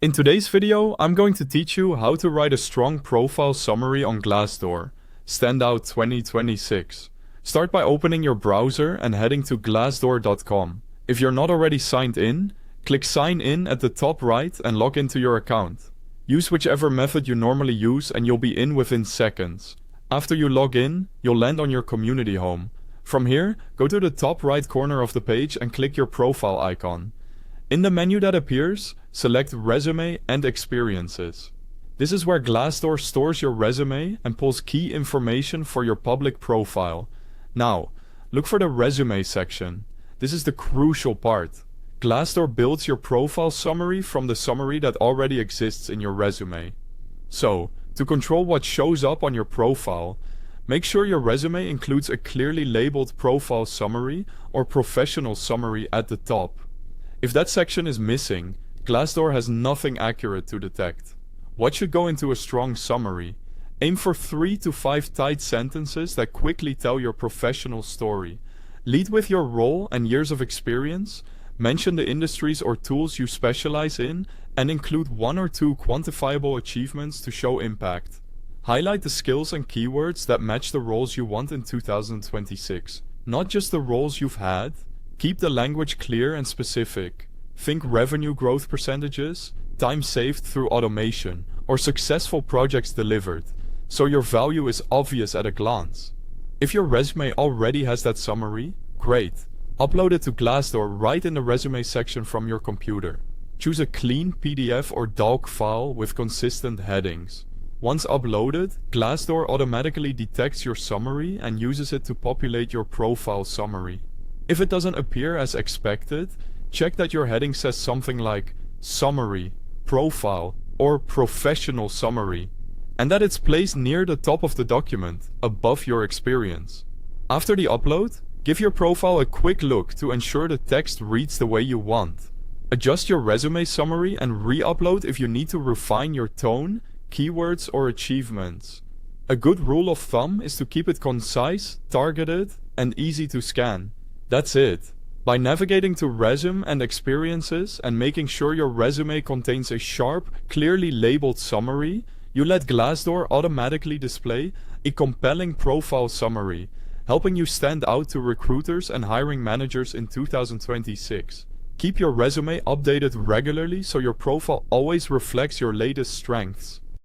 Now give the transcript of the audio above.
In today's video, I'm going to teach you how to write a strong profile summary on Glassdoor, Standout 2026. Start by opening your browser and heading to glassdoor.com. If you're not already signed in, click Sign In at the top right and log into your account. Use whichever method you normally use and you'll be in within seconds. After you log in, you'll land on your community home. From here, go to the top right corner of the page and click your profile icon. In the menu that appears, select Resume and Experiences. This is where Glassdoor stores your resume and pulls key information for your public profile. Now, look for the Resume section. This is the crucial part. Glassdoor builds your profile summary from the summary that already exists in your resume. So, to control what shows up on your profile, make sure your resume includes a clearly labeled profile summary or professional summary at the top. If that section is missing, Glassdoor has nothing accurate to detect. What should go into a strong summary? Aim for 3 to 5 tight sentences that quickly tell your professional story. Lead with your role and years of experience, mention the industries or tools you specialize in, and include 1 or 2 quantifiable achievements to show impact. Highlight the skills and keywords that match the roles you want in 2026, not just the roles you've had. Keep the language clear and specific. Think revenue growth percentages, time saved through automation, or successful projects delivered, so your value is obvious at a glance. If your resume already has that summary, great. Upload it to Glassdoor right in the resume section from your computer. Choose a clean PDF or doc file with consistent headings. Once uploaded, Glassdoor automatically detects your summary and uses it to populate your profile summary. If it doesn't appear as expected, check that your heading says something like Summary, Profile, or Professional Summary, and that it's placed near the top of the document, above your experience. After the upload, give your profile a quick look to ensure the text reads the way you want. Adjust your resume summary and re-upload if you need to refine your tone, keywords, or achievements. A good rule of thumb is to keep it concise, targeted, and easy to scan. That's it. By navigating to Resume and Experiences and making sure your resume contains a sharp, clearly labeled summary, you let Glassdoor automatically display a compelling profile summary, helping you stand out to recruiters and hiring managers in 2026. Keep your resume updated regularly so your profile always reflects your latest strengths.